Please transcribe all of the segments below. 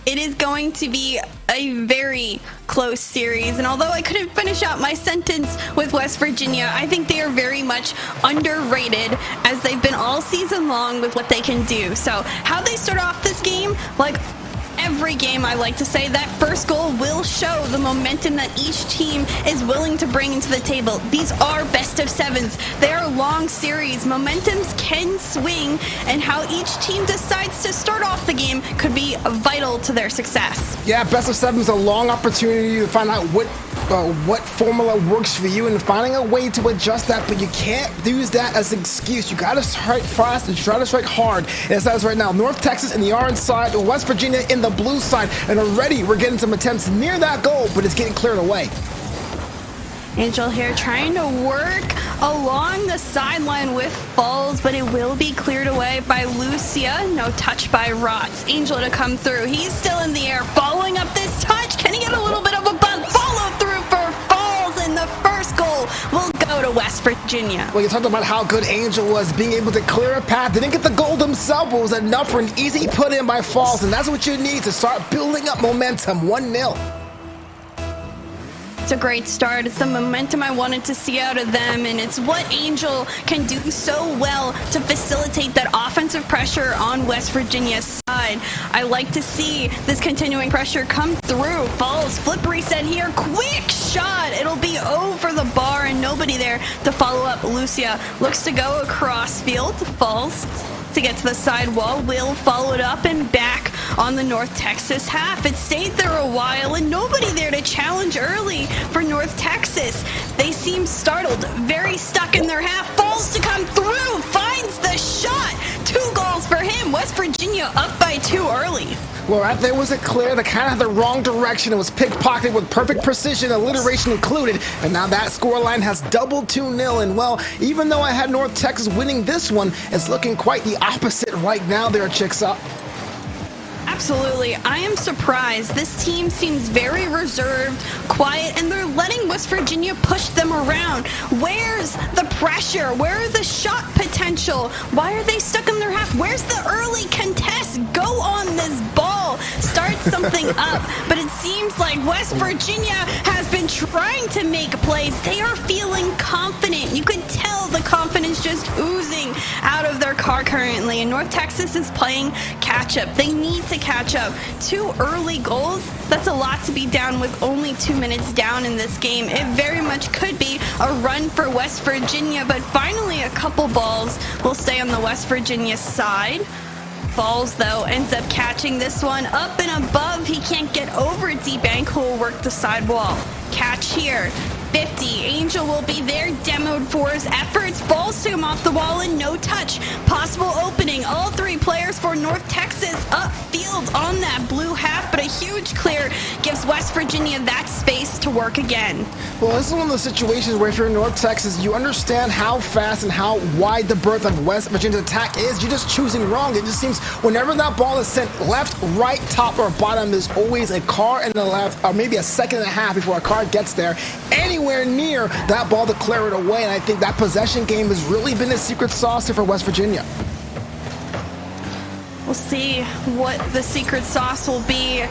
It is going to be a very close series, and although I couldn't finish out my sentence with West Virginia, I think they are very much underrated, as they've been all season long with what they can do. So how they start off this game, like every game, I like to say that first goal will show the momentum that each team is willing to bring into the table. These are best of sevens. They are long series. Momentums can swing, and how each team decides to start off the game could be vital to their success. Yeah, best of seven is a long opportunity to find out what formula works for you and finding a way to adjust that, but you can't use that as an excuse. You gotta strike fast and try to strike hard. And it says right now, North Texas in the orange side, West Virginia in the blue side, and already we're getting some attempts near that goal, but it's getting cleared away. Angel here trying to work along the sideline with Falls, but it will be cleared away by Lucia. No touch by Rotz. Angel to come through. He's still in the air, following up this touch. Can he get a little bit of a bug? Follow through for Falls, and the first goal will go to West Virginia. Well, you talked about how good Angel was being able to clear a path. They didn't get the goal themselves, but it was enough for an easy put in by Falls, and that's what you need to start building up momentum. 1-0. It's a great start. It's the momentum I wanted to see out of them, and it's what Angel can do so well to facilitate that offensive pressure on West Virginia's side. I like to see this continuing pressure come through. Falls, flip reset here, quick shot. It'll be over the bar and nobody there to follow up. Lucia looks to go across field. Falls to get to the side wall, will follow it up and back on the North Texas half. It stayed there a while and nobody there to challenge early for North Texas. They seem startled, very stuck in their half. Falls to come through, finds the shot. 2 goals for him. West Virginia up by 2 early. Well, right there was a clear that kind of had the wrong direction. It was pickpocketed with perfect precision, alliteration included, and now that scoreline has doubled 2-0. And well, even though I had North Texas winning this one, it's looking quite the opposite right now there, Chicks Up. Absolutely. I am surprised. This team seems very reserved, quiet, and they're letting West Virginia push them around. Where's the pressure? Where are the shot potential? Why are they stuck in their half? Where's the early contest? Go on this ball. Start something up. But it seems like West Virginia has been trying to make plays. They are feeling confident. You could tell the confidence just oozing out of their car currently. And North Texas is playing catch up. They need to catch up. 2 early goals, that's a lot to be down with only 2 minutes down in this game. It very much could be a run for West Virginia, but finally a couple balls will stay on the West Virginia side. Falls, though, ends up catching this one up and above. He can't get over D-Bank, who will work the sidewall. Catch here. 50. Angel will be there, demoed for his efforts. Falls to him off the wall and no touch. Possible opening. All 3 players for North Texas upfield on that blue half, but a huge clear gives West Virginia that space to work again. Well, this is one of those situations where if you're in North Texas, you understand how fast and how wide the berth of West Virginia's attack is. You're just choosing wrong. It just seems whenever that ball is sent left, right, top, or bottom, there's always a car in the left, or maybe a second and a half before a car gets there. Anywhere near that ball to clear it away, and I think that possession game has really been the secret sauce here for West Virginia. We'll see what the secret sauce will be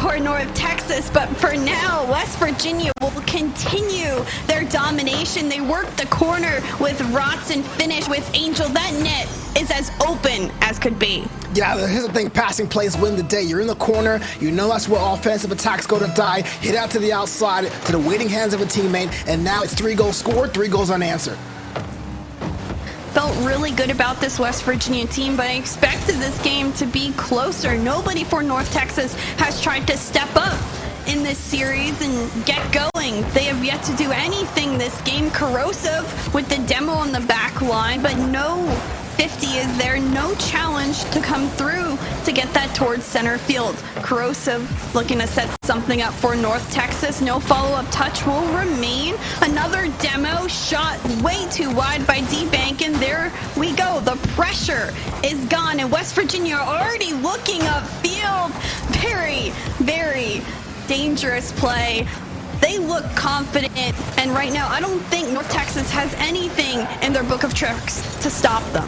for North Texas, but for now, West Virginia will continue their domination. They work the corner with Rotz and finish with Angel. That net is as open as could be. Yeah, here's the thing, passing plays win the day. You're in the corner, you know that's where offensive attacks go to die. Hit out to the outside, to the waiting hands of a teammate, and now it's 3 goals scored, 3 goals unanswered. Felt really good about this West Virginia team, but I expected this game to be closer. Nobody for North Texas has tried to step up in this series and get going. They have yet to do anything this game. Corrosive with the demo on the back line, but no 50 is there. No challenge to come through to get that towards center field. Corrosive looking to set something up for North Texas. No follow-up touch will remain. Another demo shot way too wide by D-Bank, and there we go. The pressure is gone, and West Virginia already looking upfield. Very, very dangerous play. They look confident, and right now I don't think North Texas has anything in their book of tricks to stop them.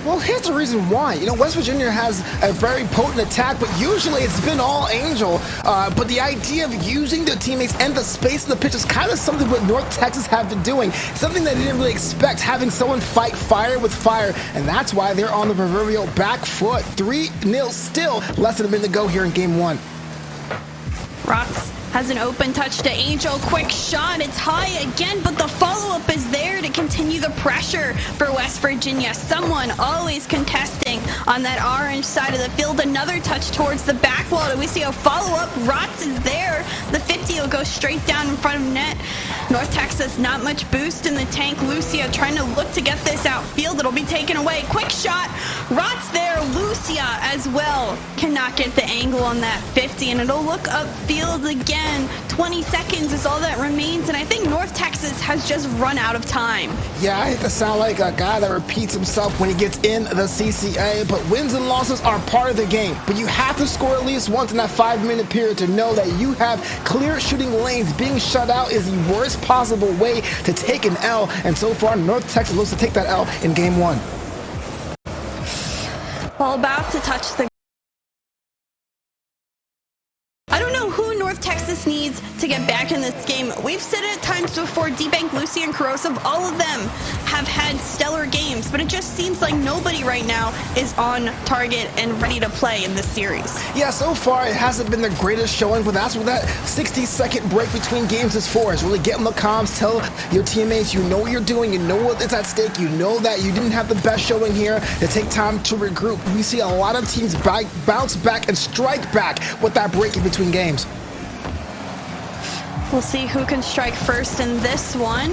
Well, here's the reason why. You know, West Virginia has a very potent attack, but usually it's been all Angel. But the idea of using their teammates and the space in the pitch is kind of something what North Texas have been doing. Something they didn't really expect, having someone fight fire with fire. And that's why they're on the proverbial back foot. 3-0 still, less than a minute to go here in game one. Rots has an open touch to Angel. Quick shot. It's high again, but the follow-up is there to continue the pressure for West Virginia. Someone always contesting on that orange side of the field. Another touch towards the back wall. Do we see a follow-up? Rots is there. The 50 will go straight down in front of net. North Texas, not much boost in the tank. Lucia trying to look to get this outfield. It'll be taken away. Quick shot. Rots there. Lucia as well cannot get the angle on that 50, and it'll look upfield again. 20 seconds is all that remains, and I think North Texas has just run out of time. Yeah, I hate to sound like a guy that repeats himself when he gets in the CCA, but wins and losses are part of the game. But you have to score at least once in that 5-minute period to know that you have clear shooting lanes. Being shut out is the worst possible way to take an L, and so far North Texas looks to take that L in game one. Ball about to touch the... I don't know who North Texas needs to get back in this game. We've said it at times before, D-Bank, Lucy, and Corrosive, all of them have had stellar games, but it just seems like nobody right now is on target and ready to play in this series. Yeah, so far it hasn't been the greatest showing, but that's what that 60-second break between games is for, is really get in the comms, tell your teammates you know what you're doing, you know what's at stake, you know that you didn't have the best showing here, to take time to regroup. We see a lot of teams bounce back and strike back with that break in between games. We'll see who can strike first in this one.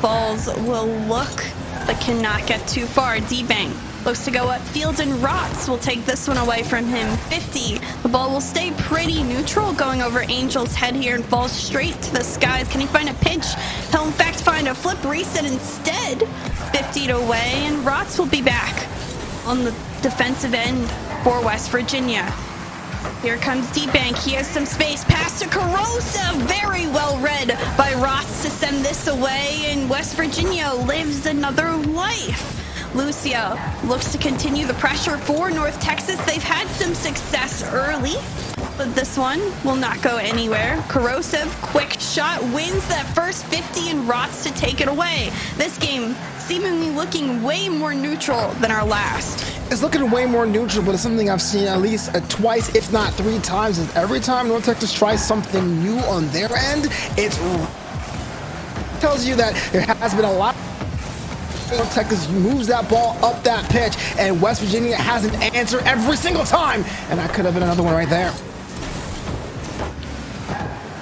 Balls will look, but cannot get too far. D-Bang looks to go upfield, and Rots will take this one away from him. 50. The ball will stay pretty neutral, going over Angel's head here and falls straight to the skies. Can he find a pitch? He'll in fact find a flip reset instead. 50 away, and Rots will be back on the defensive end for West Virginia. Here comes D-Bank. He has some space. Pass to Corrosive. Very well read by Ross to send this away, and West Virginia lives another life. Lucia looks to continue the pressure for North Texas. They've had some success early, but this one will not go anywhere. Corrosive, quick shot, wins that first 50, and Rots to take it away. This game seemingly looking way more neutral than our last. It's looking way more neutral, but it's something I've seen at least twice, if not 3 times. And every time North Texas tries something new on their end, it tells you that there has been a lot. North Texas moves that ball up that pitch, and West Virginia has an answer every single time. And that could have been another one right there.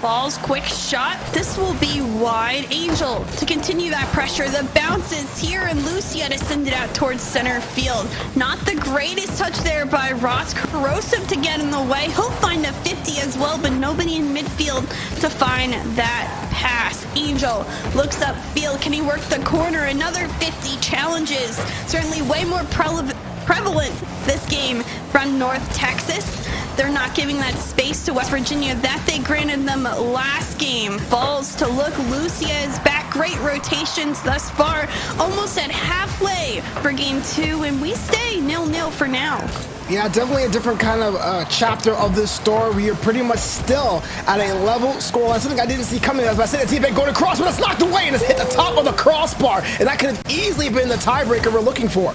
Balls, quick shot. This will be wide. Angel to continue that pressure. The bounces here, and Lucia to send it out towards center field. Not the greatest touch there by Ross. Corrosive to get in the way. He'll find a 50 as well, but nobody in midfield to find that pass. Angel looks upfield. Can he work the corner? Another 50 challenges. Certainly way more prevalent this game from North Texas. They're not giving that space to West Virginia that they granted them last game. Falls to look. Lucia is back. Great rotations thus far. Almost at halfway for game 2, and we stay 0-0 for now. Yeah, definitely a different kind of chapter of this story. We are pretty much still at a level scoreline. Something I didn't see coming as I said, the teammate going across, but it's knocked away and it's hit the top of the crossbar. And that could have easily been the tiebreaker we're looking for.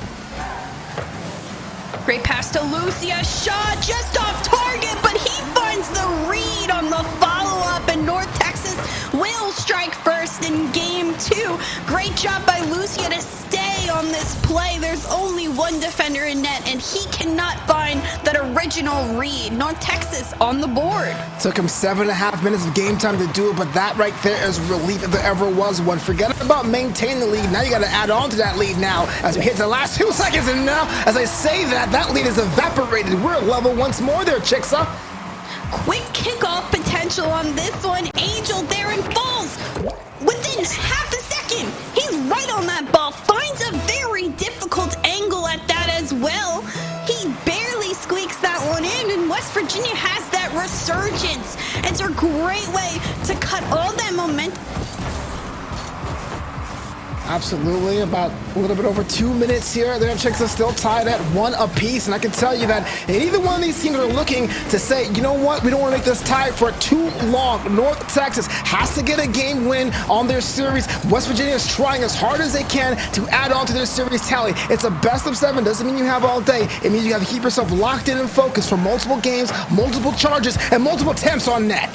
Great pass to Lucia. Shot just off target, but he finds the read on the follow-up, and North Texas will strike first in game 2. Great job by Lucia to stay on this play. There's only one defender in net, and he cannot find that original read. North Texas on the board. Took him 7.5 minutes of game time to do it, but that right there is relief if there ever was one. Forget about maintaining the lead. Now you got to add on to that lead now as we hit the last 2 seconds, and now as I say that lead is evaporated. We're level once more there, Chicksa. Quick kickoff potential on this one. Angel there and falls within half a second. He's right on that ball. Finds a very difficult angle at that as well. He barely squeaks that one in, and West Virginia has that resurgence. It's a great way to cut all that momentum. Absolutely. About a little bit over 2 minutes here. The Chicks are still tied at 1 apiece. And I can tell you that either one of these teams are looking to say, you know what, we don't want to make this tie for too long. North Texas has to get a game win on their series. West Virginia is trying as hard as they can to add on to their series tally. It's a best of 7. Doesn't mean you have all day. It means you have to keep yourself locked in and focused for multiple games, multiple charges, and multiple attempts on net.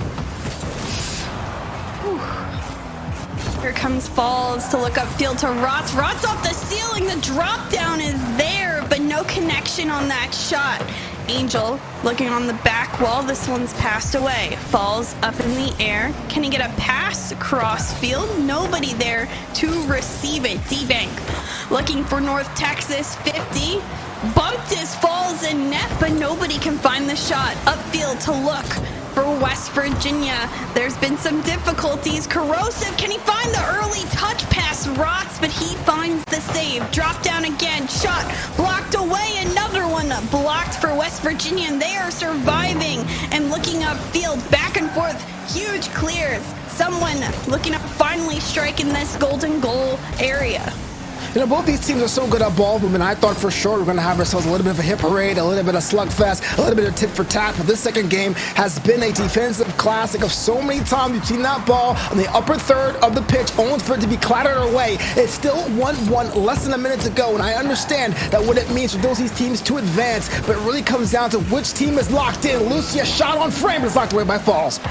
Here comes Falls to look upfield to Rotz. Rotz off the ceiling. The drop down is there, but no connection on that shot. Angel looking on the back wall. This one's passed away. Falls up in the air. Can he get a pass across field? Nobody there to receive it. D-Bank looking for North Texas. 50. Bumped his Falls in net, but nobody can find the shot. Upfield to look for West Virginia. There's been some difficulties. Corrosive, can he find the early touch pass? Rotz, but he finds the save. Drop down again. Shot blocked away. Another one blocked for West Virginia, and they are surviving and looking upfield. Back and forth. Huge clears. Someone looking up, finally striking this golden goal area. You know, both these teams are so good at ball movement. I thought for sure we're going to have ourselves a little bit of a hit parade, a little bit of slugfest, a little bit of tit for tat. But this second game has been a defensive classic of so many times you've seen that ball on the upper third of the pitch, only for it to be clattered away. It's still 1-1, less than a minute to go. And I understand that what it means for these teams to advance, but it really comes down to which team is locked in. Lucia shot on frame, but it's locked away by Falls.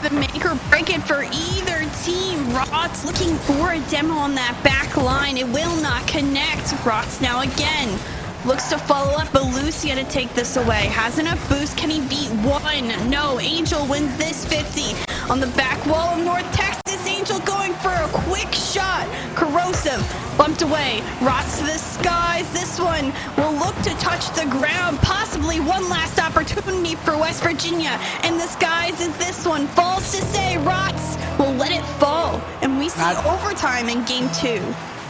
The make or break it for either team. Rotz looking for a demo on that back line. It will not connect. Rotz now again looks to follow up, but Lucia to take this away. Has enough boost. Can he beat one? No. Angel wins this 50 on the back wall of North Texas. Angel going for a quick shot. Corrosive bumped away. Rotz to the skies. This one will look to touch the ground. Possibly one last opportunity for West Virginia. And the skies is this one. Falls to say. Rotz will let it fall. And we see overtime in game 2.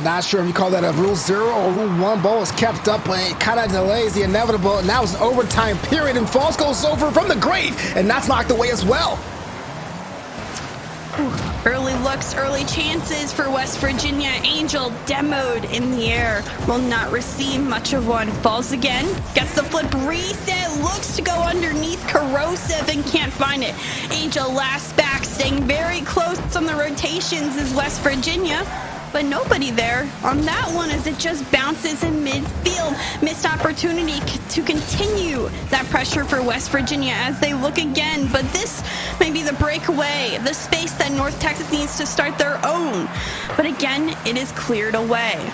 Not sure if you call that a Rule 0 or Rule 1. Ball is kept up, but it kind of delays the inevitable. Now it's an overtime period, and Falls goes over from the grave, and that's knocked away as well. Early looks, early chances for West Virginia. Angel demoed in the air. Will not receive much of one. Falls again. Gets the flip reset. Looks to go underneath. Corrosive and can't find it. Angel last back. Staying very close on the rotations is West Virginia. But nobody there on that one as it just bounces in midfield. Missed opportunity to continue that pressure for West Virginia as they look again. But this may be the breakaway, the space that North Texas needs to start their own. But again, it is cleared away.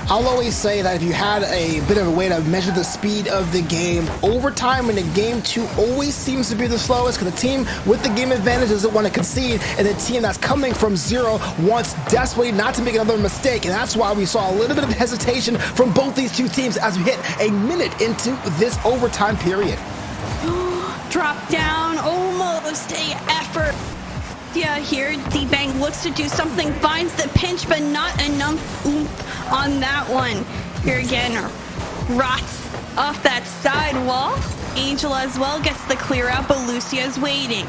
I'll always say that if you had a bit of a way to measure the speed of the game, overtime in the game 2 always seems to be the slowest because the team with the game advantage doesn't want to concede, and the team that's coming from 0 wants desperately not to make another mistake, and that's why we saw a little bit of hesitation from both these two teams as we hit a minute into this overtime period. Drop down, almost a effort. Yeah, here D-Bank looks to do something, finds the pinch, but not enough oomph on that one. Here again, Rotz off that side wall. Angel as well gets the clear out, but Lucia's waiting.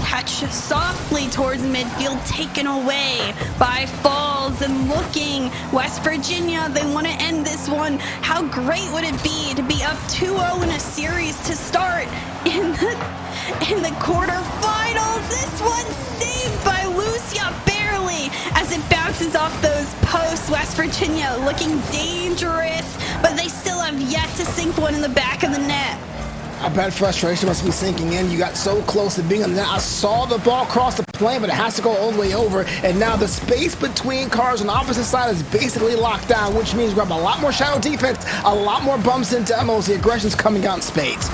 Catch softly towards midfield, taken away by Falls, and looking West Virginia, they want to end this one. How great would it be to be up 2-0 in a series to start in the quarterfinals? This one saved by Lucia barely as it bounces off those posts. West Virginia looking dangerous, but they still have yet to sink one in the back of the net. I bet frustration must be sinking in. You got so close to being on the net. I saw the ball cross the plane, but it has to go all the way over. And now the space between cars on the opposite side is basically locked down, which means we have a lot more shadow defense, a lot more bumps and demos. The aggression's coming out in spades.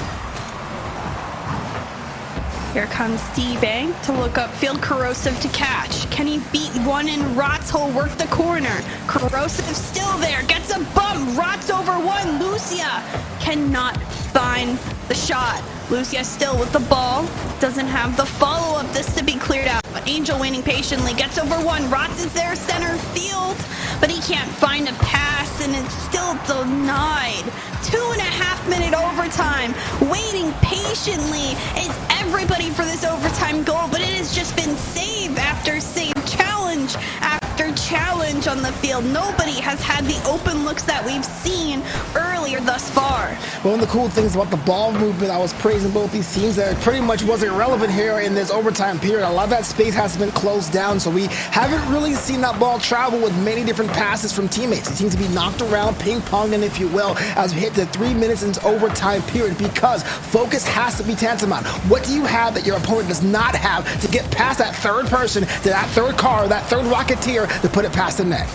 Here comes D-Bank to look upfield. Corrosive to catch. Can he beat one in? Rotz will work the corner. Corrosive still there. Gets a bump. Rotz over one. Lucia cannot find the shot. Lucia still with the ball. Doesn't have the follow-up. This to be cleared out. But Angel waiting patiently. Gets over one. Rotz is there center field, but he can't find a pass, and it's still denied. 2.5 minutes 2-minute overtime. Waiting patiently is everybody for this overtime goal, but it has just been save after save, challenge after challenge on the field. Nobody has had the open looks that we've seen earlier thus far. One of the cool things about the ball movement, I was praising both these teams, that it pretty much wasn't relevant here in this overtime period. A lot of that space has been closed down, so we haven't really seen that ball travel with many different passes from teammates. It seems to be knocked around, ping-ponging, if you will, as we hit the 3 minutes into overtime period, because focus has to be tantamount. What do you have that your opponent does not have to get past that third person, to that third car, that third Rocketeer, to put it past the net?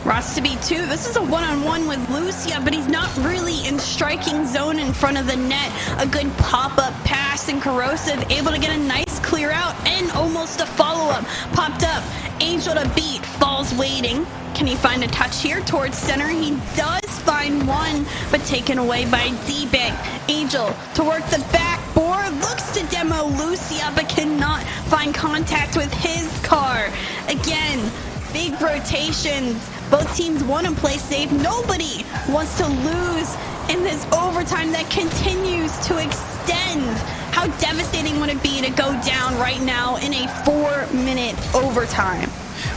Ross to be 2. This is a one-on-one with Lucia, but he's not really in striking zone in front of the net. A good pop-up pass, and Corrosive able to get a nice clear out and almost a follow-up. Popped up, Angel to beat, Falls waiting. Can he find a touch here towards center? He does find one, but taken away by D-Bank. Angel to work the backboard, looks to demo Lucia, but cannot find contact with his car. Again, big rotations. Both teams want to play safe. Nobody wants to lose in this overtime that continues to extend. How devastating would it be to go down right now in a 4-minute overtime?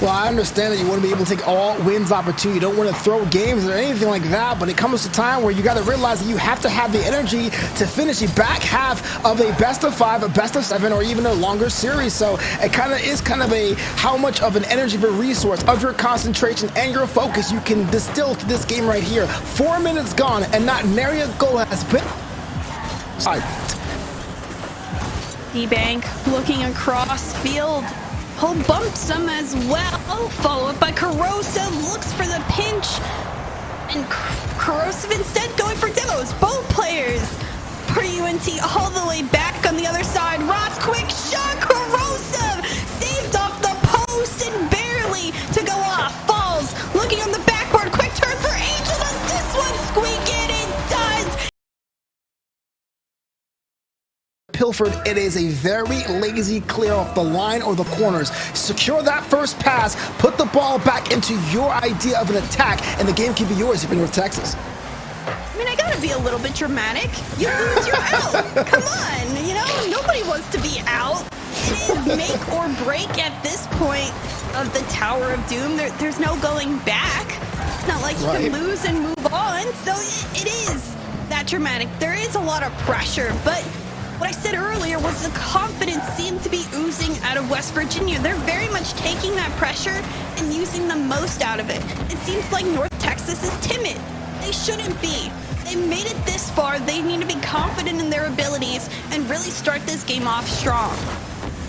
Well, I understand that you want to be able to take all wins opportunity. You don't want to throw games or anything like that, but it comes to time where you got to realize that you have to have the energy to finish the back half of a best of 5, a best of 7, or even a longer series. So it is a how much of an energy of a resource, of your concentration and your focus you can distill to this game right here. 4 minutes gone and not nary a goal has been. D-Bank looking across field. He'll bump some as well. Follow up by Corrosive. Looks for the pinch. And Corrosive instead going for demos. Both players for UNT all the way back on the other side. Ross, quick shot. Corrosive saved off the post and barely to go off. Falls looking on the backboard. Quick turn for Angel. Does this one squeak in? It does. Pilfered, it is a very lazy clear off the line or the corners. Secure that first pass, put the ball back into your idea of an attack, and the game can be yours if you're North Texas. I mean, I gotta be a little bit dramatic. You lose, you're out. Come on, nobody wants to be out. It is make or break at this point of the Tower of Doom. There's no going back. It's not like you can lose and move on, so it is that dramatic. There is a lot of pressure, but what I said earlier was the confidence seemed to be oozing out of West Virginia. They're very much taking that pressure and using the most out of it. It seems like North Texas is timid. They shouldn't be. They made it this far. They need to be confident in their abilities and really start this game off strong.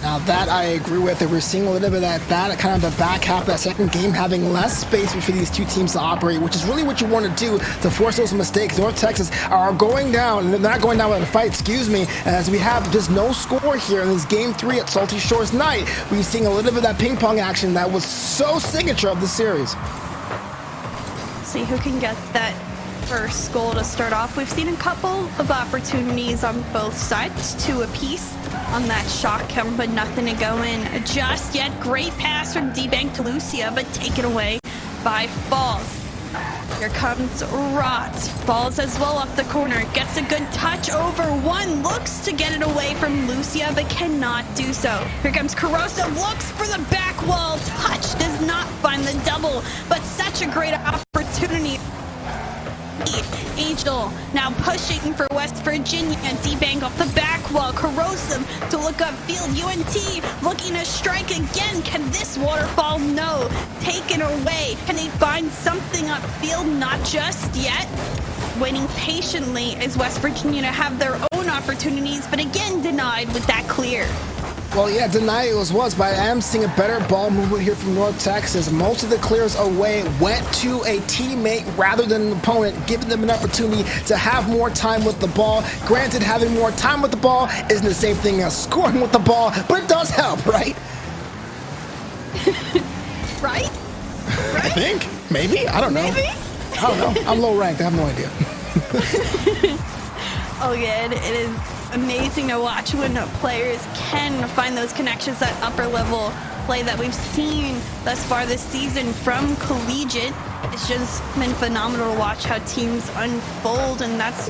Now that I agree with it. We're seeing a little bit of that kind of the back half of that second game, having less space for these two teams to operate, which is really what you want to do to force those mistakes. North Texas are going down, and they're not going down with a fight, excuse me, as we have just no score here in this game 3 at Salty Shores Night. We're seeing a little bit of that ping pong action that was so signature of the series. See who can get that first goal to start off. We've seen a couple of opportunities on both sides, 2 apiece on that shot count, but nothing to go in just yet. Great pass from D-Bank to Lucia, but taken away by Falls. Here comes Rot. Falls as well off the corner. Gets a good touch over one. Looks to get it away from Lucia, but cannot do so. Here comes Corrosive. Looks for the back wall. Touch. Does not find the double, but such a great opportunity. Angel now pushing for West Virginia. D-Bank off the back wall. Corrosive to look upfield. UNT looking to strike again. Can this waterfall? No. Taken away. Can they find something upfield? Not just yet. Waiting patiently is West Virginia to have their own opportunities, but again denied with that clear. Well, yeah, deny it was, but I am seeing a better ball movement here from North Texas. Most of the clears away went to a teammate rather than an opponent, giving them an opportunity to have more time with the ball. Granted, having more time with the ball isn't the same thing as scoring with the ball, but it does help, right? Right? I think. Maybe. I don't know. Maybe? I don't know. I'm low ranked. I have no idea. Oh, yeah, it is amazing to watch when players can find those connections, that upper level play that we've seen thus far this season from collegiate. It's just been phenomenal to watch how teams unfold, and that's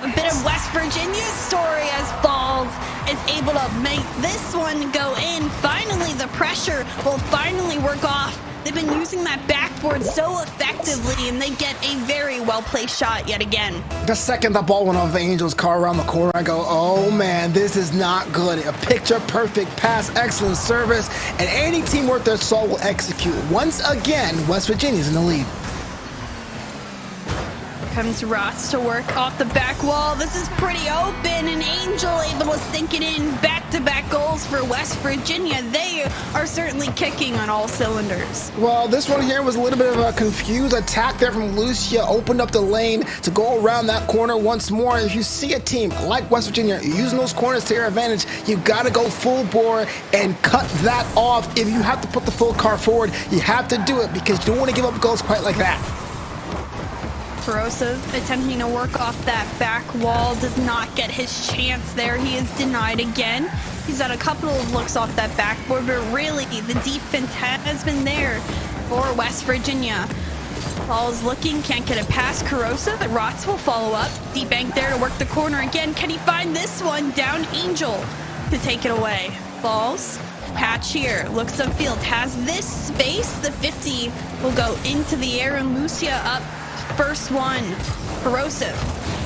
A bit of West Virginia's story as Falls is able to make this one go in. Finally, the pressure will finally work off. They've been using that backboard so effectively, and they get a very well-placed shot yet again. The second the ball went off the Angels' car around the corner, I go, oh man, this is not good. A picture-perfect pass, excellent service, and any team worth their salt will execute. Once again, West Virginia's in the lead. Comes Rots to work off the back wall. This is pretty open, and Angel able to sink it in. Back-to-back goals for West Virginia. They are certainly kicking on all cylinders. Well, this one here was a little bit of a confused attack there from Lucia. Opened up the lane to go around that corner once more. If you see a team like West Virginia using those corners to your advantage, you got to go full bore and cut that off. If you have to put the full car forward, you have to do it because you don't want to give up goals quite like that. Corrosive attempting to work off that back wall, does not get his chance there. He is denied again. He's had a couple of looks off that backboard, but really the defense has been there for West Virginia. Ball's looking, can't get it past Corrosive, but Rots will follow up. Deep bank there to work the corner again. Can he find this one? Down Angel to take it away. Balls. Patch here, looks upfield, has this space. The 50 will go into the air, and Lucia up. First one, Corrosive,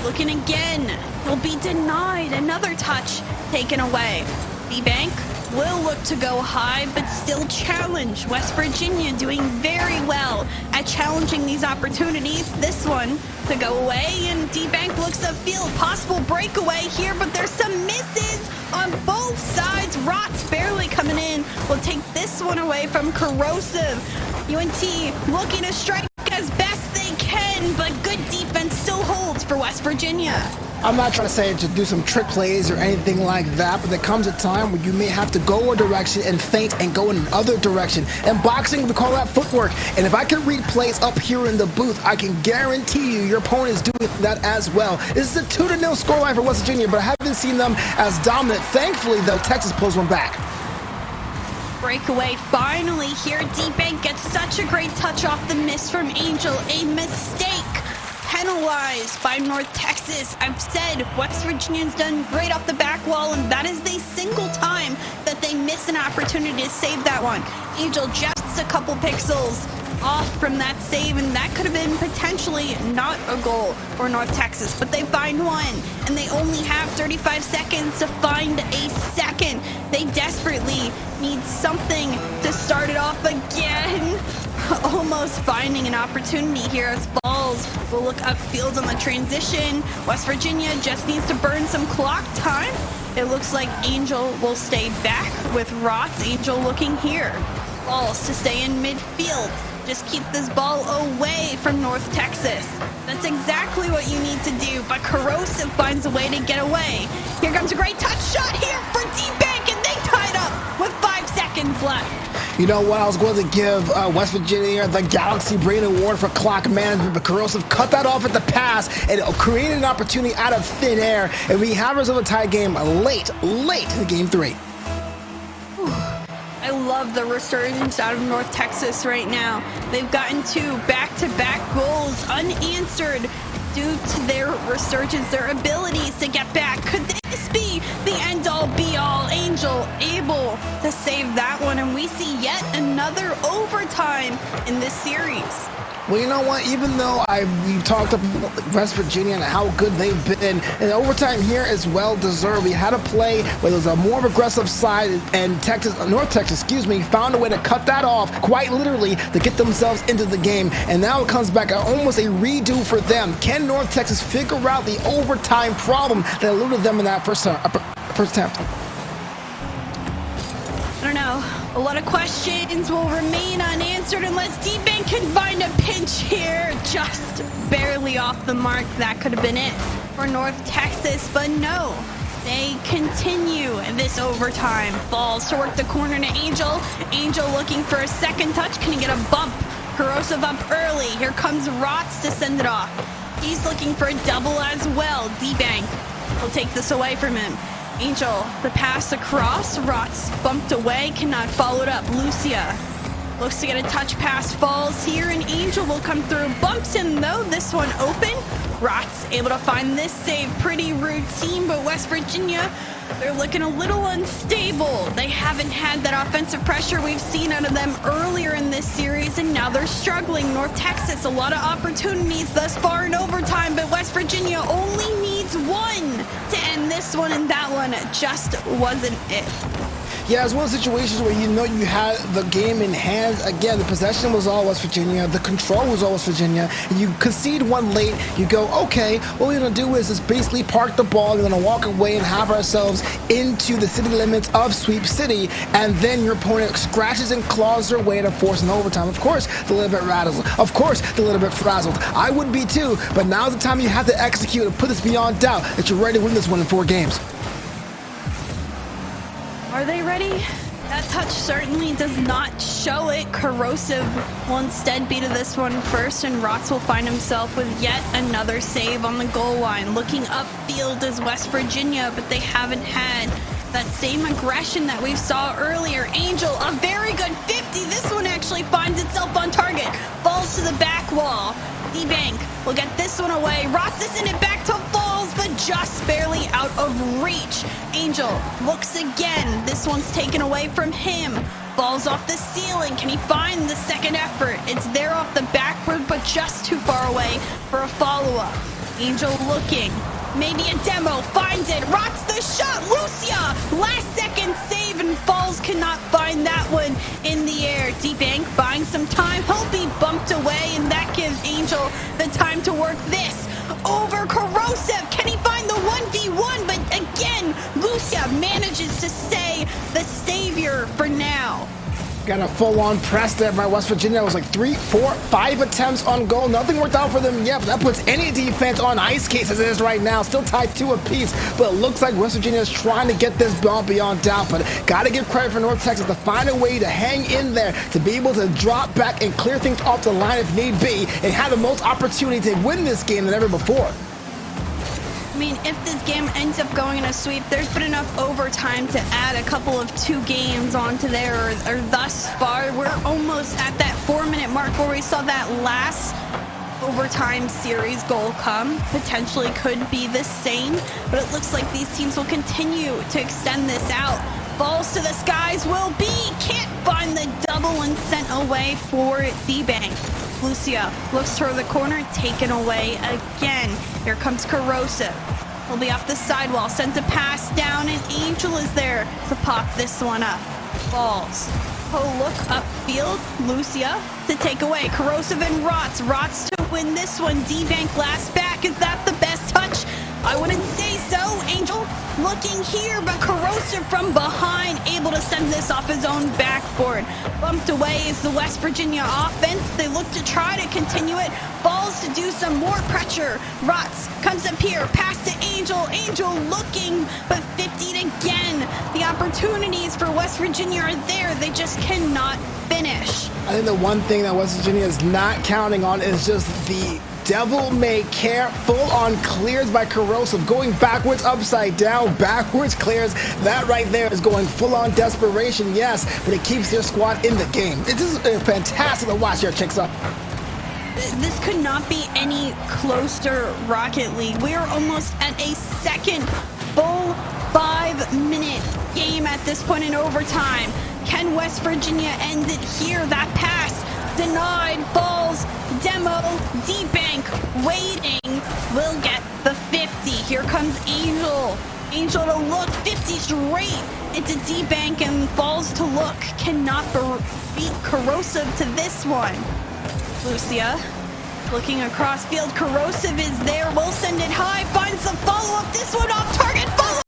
looking again, will be denied. Another touch taken away. B-Bank will look to go high, but still challenge. West Virginia doing very well at challenging these opportunities. This one to go away, and D-Bank looks upfield. Possible breakaway here, but there's some misses on both sides. Rots barely coming in. Will take this one away from Corrosive. UNT looking to strike as best they can, but good defense still holds for West Virginia. I'm not trying to say to do some trick plays or anything like that, but there comes a time where you may have to go a direction and feint and go in another direction. And boxing, we call that footwork. And if I can read plays up here in the booth, I can guarantee you your opponent is doing that as well. This is a 2-0 scoreline for West Virginia, but I haven't seen them as dominant. Thankfully, though, Texas pulls one back. Breakaway finally here. D-Bank gets such a great touch off the miss from Angel. A mistake penalized by North Texas. I've said West Virginia's done great off the back wall, and that is the single time that they miss an opportunity to save that one. Angel just a couple pixels off from that save, and that could have been potentially not a goal for North Texas, but they find one, and they only have 35 seconds to find a second. They desperately need something to start it off again. Almost finding an opportunity here as Falls will look upfield on the transition. West Virginia just needs to burn some clock time. It looks like Angel will stay back with Rots. Angel looking here. Falls to stay in midfield. Just keep this ball away from North Texas. That's exactly what you need to do, but Corrosive finds a way to get away. Here comes a great touch shot here for D-Bank, and they tied up with 5 seconds left. You know what? I was going to give West Virginia the Galaxy Brain Award for clock management, but Corrosive cut that off at the pass and it created an opportunity out of thin air, and we have ourselves a tie game late in game 3. I love the resurgence out of North Texas right now. They've gotten 2 back-to-back goals unanswered due to their resurgence, their abilities to get back. Could this be the end-all, be-all? Angel able to save that one, and we see yet another overtime in this series. Well, you know what? Even though we talked about West Virginia and how good they've been, and overtime here is well deserved. We had a play where there was a more aggressive side, and North Texas, found a way to cut that off, quite literally, to get themselves into the game. And now it comes back almost a redo for them. Can North Texas figure out the overtime problem that eluded them in that first attempt? I don't know. A lot of questions will remain unanswered unless D-Bank can find a pinch here. Just barely off the mark. That could have been it for North Texas, but no. They continue this overtime. Falls to work the corner to Angel. Angel looking for a second touch. Can he get a bump? Corrosive up early. Here comes Rots to send it off. He's looking for a double as well. D-Bank will take this away from him. Angel, the pass across. Rots bumped away, cannot follow it up. Lucia looks to get a touch pass. Falls here, and Angel will come through. Bumps him, though. This one open. Rots able to find this save. Pretty routine, but West Virginia, they're looking a little unstable. They haven't had that offensive pressure we've seen out of them earlier in this series, and now they're struggling. North Texas, a lot of opportunities thus far in overtime, but West Virginia only needs one to end this one, and that one just wasn't it. Yeah, it's one of the situations where you know you had the game in hand. Again, the possession was all West Virginia. The control was all West Virginia. And you concede one late. You go, okay, what we're going to do is just basically park the ball. We're going to walk away and have ourselves into the city limits of Sweep City. And then your opponent scratches and claws their way to force an overtime. Of course, they're a little bit rattled. Of course, they're a little bit frazzled. I would be too. But now's the time you have to execute and put this beyond doubt that you're ready to win this one in 4 games. Are they ready? That touch certainly does not show it. Corrosive will instead be to this one first, and Rots will find himself with yet another save on the goal line. Looking upfield is West Virginia, but they haven't had that same aggression that we saw earlier. Angel, a very good 50. This one actually finds itself on target. Falls to the back wall. D-Bank will get this one away. Ross is in it back to Falls, but just barely out of reach. Angel looks again. This one's taken away from him. Falls off the ceiling. Can he find the second effort? It's there off the backward, but just too far away for a follow-up. Angel looking. Maybe a demo. Finds it. Rots the shot. Lucia! Last second save, and Falls cannot find that one in the air. D-Bank buying some time. He'll be bumped away, and that gives Angel the time to work this. Over Corrosive. Can he find the 1v1? But again, Lucia manages to stay the savior for now. Got a full-on press there by West Virginia. It was like 3, 4, 5 attempts on goal. Nothing worked out for them yet, but that puts any defense on ice case as it is right now. Still tied 2 apiece, but it looks like West Virginia is trying to get this ball beyond doubt. But got to give credit for North Texas to find a way to hang in there, to be able to drop back and clear things off the line if need be, and have the most opportunity to win this game than ever before. I mean, if this game ends up going in a sweep, there's been enough overtime to add a couple of 2 games onto there, or thus far, we're almost at that 4-minute mark where we saw that last overtime series goal come. Potentially could be the same, but it looks like these teams will continue to extend this out. Falls to the skies will be. Can't find the double and sent away for D-Bank. Lucia looks toward the corner, taken away again. Here comes Corrosive. He'll be off the sidewall, sends a pass down, and Angel is there to pop this one up. Falls. He'll look upfield. Lucia to take away. Corrosive and Rots. Rots to win this one. D-Bank last back. Is that the best touch? I wouldn't say so. Angel looking here, but Corrosive from behind, able to send this off his own backboard. Bumped away is the West Virginia offense. They look to try to continue it. Falls to do some more pressure. Rots comes up here, pass to Angel. Angel looking, but 50'd again. The opportunities for West Virginia are there. They just cannot finish. I think the one thing that West Virginia is not counting on is just the devil-may-care full-on clears by Corrosive, going backwards, upside down, backwards clears. That right there is going full-on desperation, yes, but it keeps their squad in the game. It is fantastic to watch here, Chicksa. This could not be any closer, Rocket League. We are almost at a second full 5-minute game at this point in overtime. Can West Virginia end it here? That pass denied. Falls. Demo. D-Bank waiting. Will get the 50. Here comes Angel. Angel to look. 50 straight into D-Bank, and Falls to look. Cannot beat Corrosive to this one. Lucia looking across field. Corrosive is there. Will send it high. Finds the follow-up. This one off target. Follow.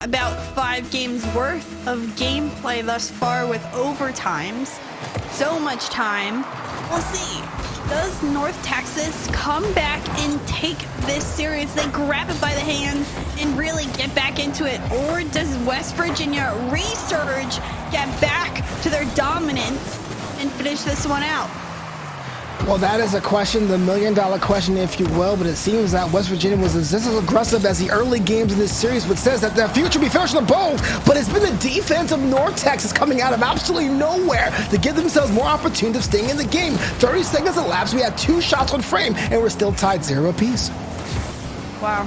About 5 games worth of gameplay thus far with overtimes. So much time. We'll see. Does North Texas come back and take this series? They grab it by the hands and really get back into it? Or does West Virginia resurge, get back to their dominance, and finish this one out? Well, that is a question, the million-dollar question, if you will, but it seems that West Virginia was just as aggressive as the early games in this series, which says that their future be finished on the bowl, but it's been the defense of North Texas coming out of absolutely nowhere to give themselves more opportunity of staying in the game. 30 seconds elapsed, we had 2 shots on frame, and we're still tied 0 apiece. Wow.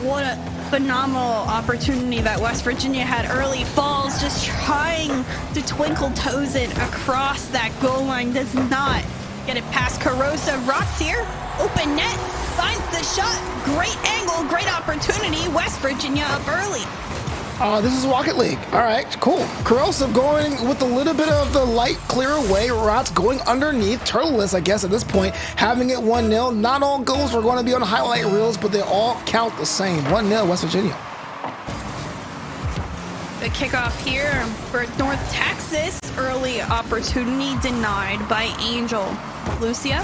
What a phenomenal opportunity that West Virginia had early. Falls just trying to twinkle toes it across that goal line, does not get it past Corrosive. Rocks here, open net, finds the shot, great angle, great opportunity. West Virginia up early. This is Rocket League. All right, cool. Corrosive going with a little bit of the light clear away. Rots going underneath. Turtleless, I guess, at this point, having it 1-0. Not all goals are going to be on highlight reels, but they all count the same. 1-0 West Virginia. The kickoff here for North Texas. Early opportunity denied by Angel. Lucia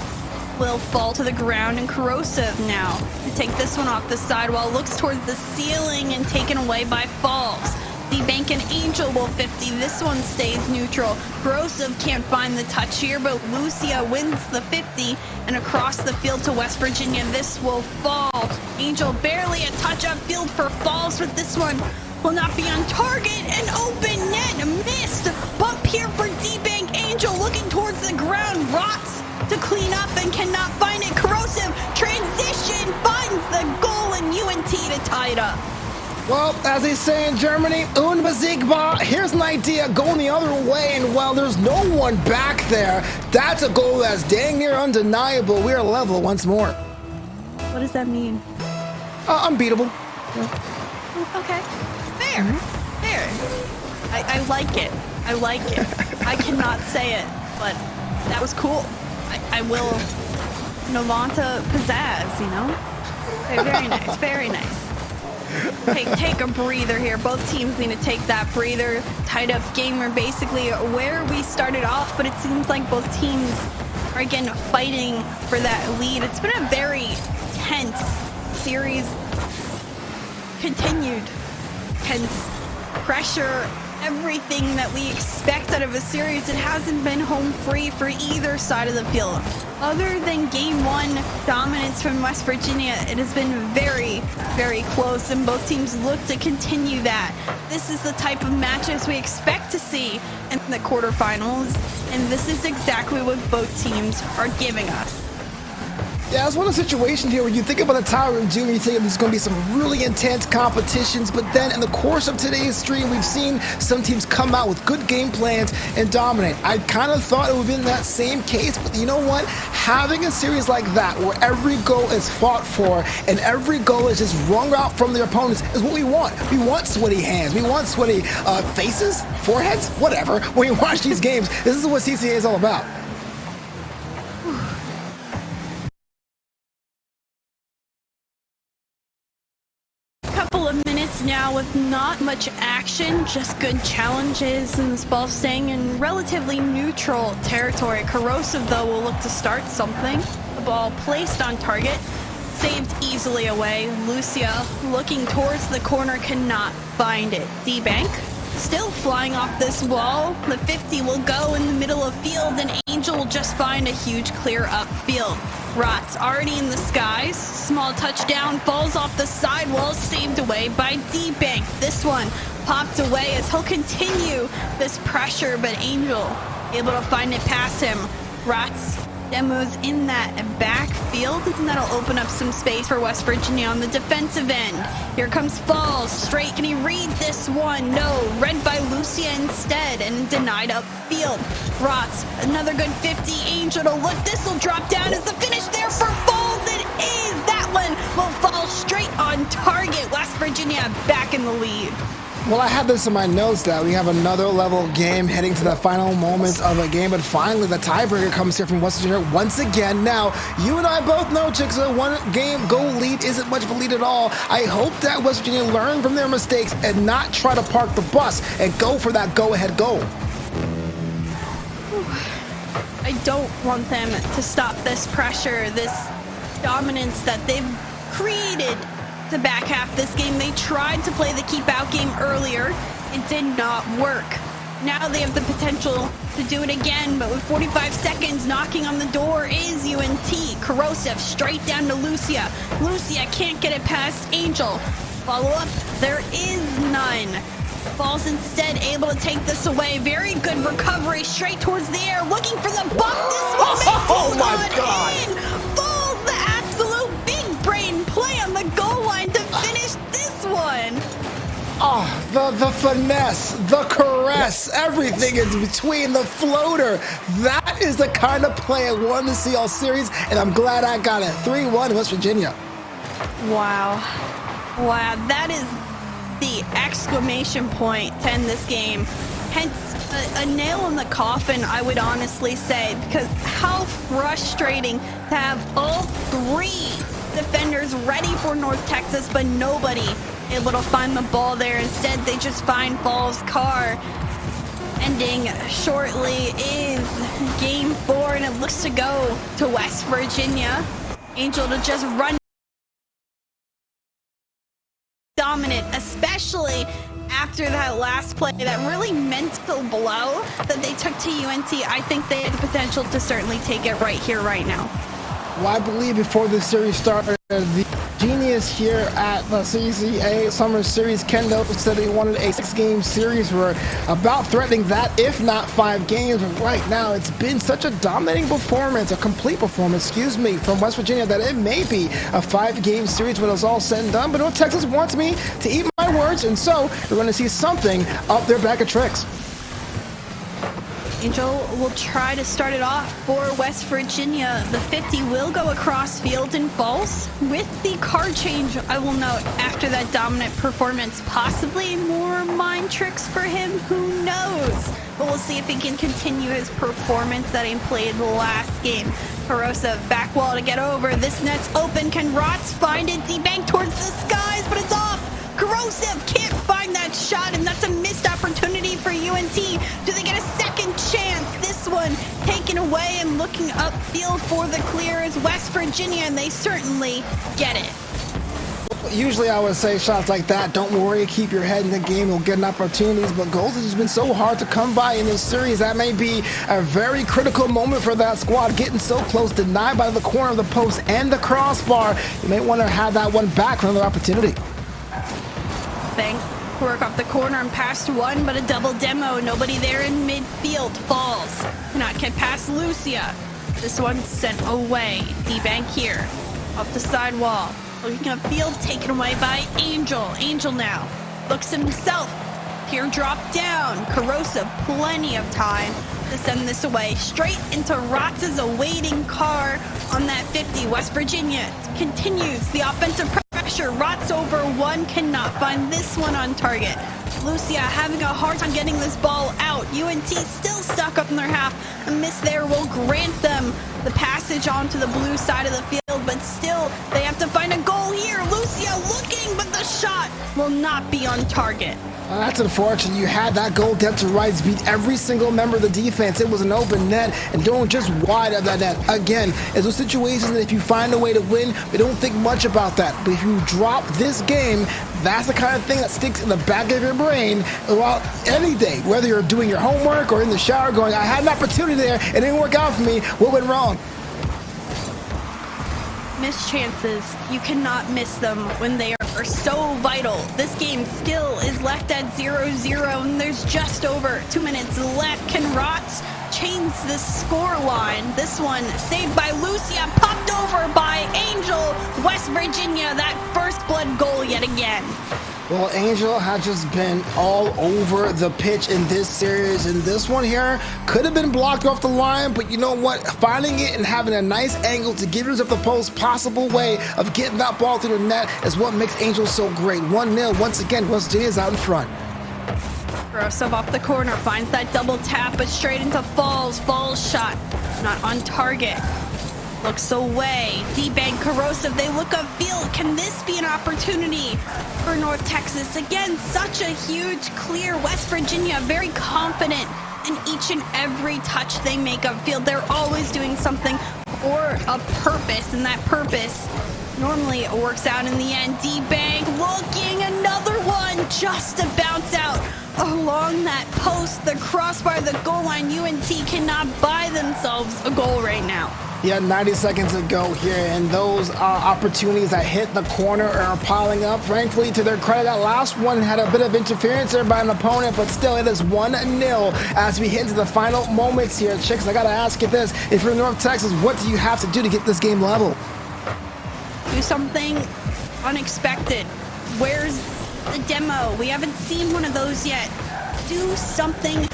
will fall to the ground, and Corrosive now to take this one off the sidewall. Looks towards the ceiling and taken away by Falls. The Bank and Angel will 50. This one stays neutral. Corrosive can't find the touch here, but Lucia wins the 50, and across the field to West Virginia, this will fall. Angel barely a touch upfield for Falls, but this one will not be on target. And open net missed. Bump here for D-Bank. Angel looking towards the ground. Rots to clean up and cannot find it. Corrosive transition finds the goal, and UNT to tie it up. Well, as they say in Germany, unbesiegbar. Here's an idea going the other way, and while there's no one back there, that's a goal that's dang near undeniable. We are level once more. What does that mean? Unbeatable. Okay. Fair. Fair. I like it. I like it. I cannot say it, but that was cool. I will Novanta pizzazz, you know? Very nice. Very nice. Take a breather here. Both teams need to take that breather. Tied up game. We're basically where we started off, but it seems like both teams are again fighting for that lead. It's been a very tense series. Continued tense pressure. Everything that we expect out of a series. It hasn't been home free for either side of the field. Other than game 1 dominance from West Virginia, it has been very, very close, and both teams look to continue that. This is the type of matches we expect to see in the quarterfinals, and this is exactly what both teams are giving us. Yeah, it's one of the situations here where you think about the Tower of Doom, you think there's going to be some really intense competitions, but then in the course of today's stream, we've seen some teams come out with good game plans and dominate. I kind of thought it would have been that same case, but you know what? Having a series like that where every goal is fought for and every goal is just wrung out from their opponents is what we want. We want sweaty hands. We want sweaty faces, foreheads, whatever. When you watch these games, this is what CCA is all about. Now with not much action, just good challenges, and this ball staying in relatively neutral territory. Corrosive, though, will look to start something. The ball placed on target, saved easily away. Lucia looking towards the corner, cannot find it. D-Bank still flying off this wall. The 50 will go in the middle of field, and Angel will just find a huge clear upfield. Rots already in the skies. Small touchdown, falls off the sidewall, saved away by D-Bank. This one popped away as he'll continue this pressure, but Angel able to find it past him. Rots demos in that backfield, and that'll open up some space for West Virginia on the defensive end. Here comes Falls, straight. Can he read this one? No, read by Lucia instead, and denied upfield. Rots, another good 50. Angel to look, this will drop down. Is the finish there for Falls? It is! That one will fall straight on target. West Virginia back in the lead. Well, I had this in my notes that we have another level game heading to the final moments of a game, but finally the tiebreaker comes here from West Virginia once again. Now, you and I both know, Chicks, a one-game goal lead isn't much of a lead at all. I hope that West Virginia learn from their mistakes and not try to park the bus and go for that go-ahead goal. I don't want them to stop this pressure, this dominance that they've created. The back half this game, they tried to play the keep out game earlier. It did not work. Now they have the potential to do it again, but with 45 seconds knocking on the door is UNT. Corrosive straight down to Lucia. Lucia can't get it past Angel. Follow up, there is none. Falls instead able to take this away. Very good recovery straight towards the air, looking for the bump. This one oh my God! In. Falls the absolute big brain play on the goal line to finish this one. Oh, the finesse, the caress, everything is between, the floater. That is the kind of play I wanted to see all series, and I'm glad I got it. 3-1 West Virginia. Wow. Wow, that is the exclamation point to end this game. Hence, a nail in the coffin, I would honestly say, because how frustrating to have all three defenders ready for North Texas, but nobody able to find the ball there. Instead, they just find Fall's car. Ending shortly is game 4, and it looks to go to West Virginia. Angel to just run dominant, especially after that last play, that really mental blow that they took to UNT. I think they had the potential to certainly take it right here, right now. Well, I believe before this series started, the genius here at the CCA Summer Series, Kendo, said he wanted a 6-game series. We're about threatening that, if not 5 games. But right now, it's been such a dominating performance, a complete performance, from West Virginia, that it may be a 5-game series when it's all said and done. But North Texas wants me to eat my words, and so we're going to see something up their bag of tricks. Angel will try to start it off for West Virginia. The 50 will go across field and falls. With the card change, I will note, after that dominant performance, possibly more mind tricks for him. Who knows? But we'll see if he can continue his performance that he played the last game. Corrosive back wall to get over. This net's open. Can Rotz find it? D-bank towards the skies, but it's off. Corrosive can't find that shot, and that's a missed opportunity for UNT. Do they get a second chance? This one taken away, and looking upfield for the clear is West Virginia, and they certainly get it. Usually I would say shots like that, don't worry, keep your head in the game, you'll get opportunities, but goals has been so hard to come by in this series. That may be a very critical moment for that squad, getting so close, denied by the corner of the post and the crossbar. You may want to have that one back for another opportunity. Work off the corner and past one, but a double demo. Nobody there in midfield. Falls. Cannot get past Lucia. This one's sent away. D-bank here. Off the side wall. Looking upfield, taken away by Angel. Angel now looks himself. Teardrop down. Corrosive, plenty of time to send this away. Straight into Rotz's awaiting car on that 50. West Virginia continues the offensive pressure. Rotz over one, cannot find this one on target. Lucia having a hard time getting this ball out. UNT still stuck up in their half. A miss there will grant them the passage onto the blue side of the field, but still they have to find a goal here. Lucia looking, but the shot will not be on target. That's unfortunate. You had that goal depth to rights beat every single member of the defense. It was an open net, and don't just wide of that net. Again, it's those situations that if you find a way to win, we don't think much about that. But if you drop this game, that's the kind of thing that sticks in the back of your brain throughout any day. Whether you're doing your homework or in the shower going, I had an opportunity there, it didn't work out for me. What went wrong? Missed chances, you cannot miss them when they are so vital. This game still is left at 0-0, and there's just over 2 minutes left. Can Rotz change the score line? This one saved by Lucia, popped over by Angel. West Virginia, that first blood goal yet again. Well, Angel has just been all over the pitch in this series, and this one here could have been blocked off the line, but you know what? Finding it and having a nice angle to give yourself the most possible way of getting that ball through the net is what makes Angel so great. 1-0, once again, West Virginia's out in front. Corrosive off the corner, finds that double tap, but straight into Falls. Falls shot, not on target. Looks away. D-bank Corrosive. They look upfield. Can this be an opportunity for North Texas? Again, such a huge clear. West Virginia very confident in each and every touch they make upfield. They're always doing something for a purpose, and that purpose normally works out in the end. D-bank looking, another one just to bounce out along that post, the crossbar, the goal line. UNT cannot buy themselves a goal right now. Yeah, 90 seconds to go here, and those opportunities that hit the corner are piling up. Frankly, to their credit, that last one had a bit of interference there by an opponent, but still, it is 1-0 as we hit into the final moments here. Chicks, I gotta ask you this. If you're North Texas, what do you have to do to get this game level? Do something unexpected. Where's the demo? We haven't seen one of those yet. Do something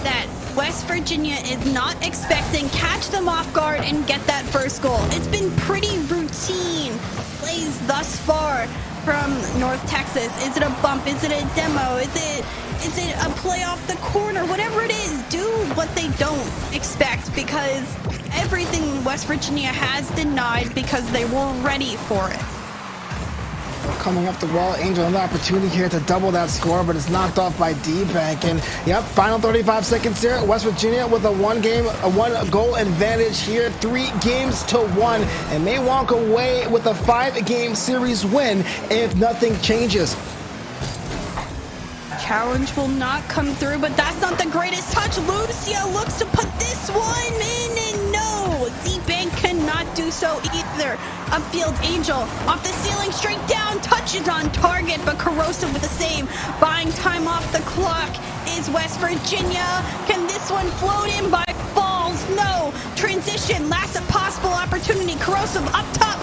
that West Virginia is not expecting, catch them off guard and get that first goal. It's been pretty routine plays thus far from North Texas. Is it a bump? Is it a demo? Is it a play off the corner? Whatever it is, do what they don't expect, because everything West Virginia has denied because they were ready for it. Coming up the wall, Angel an opportunity here to double that score, but it's knocked off by D-Bank. And yep, final 35 seconds here. West Virginia with a one goal advantage here, 3-1, and may walk away with a 5-game series win if nothing changes. Challenge will not come through, but that's not the greatest touch. Lucia looks to put this one in, and no, D-Bank cannot do so either. Upfield, Angel off the ceiling, straight down, touches on target, but Corrosive with the save. Buying time off the clock is West Virginia. Can this one float in by Falls? No. Transition, last possible opportunity. Corrosive up top,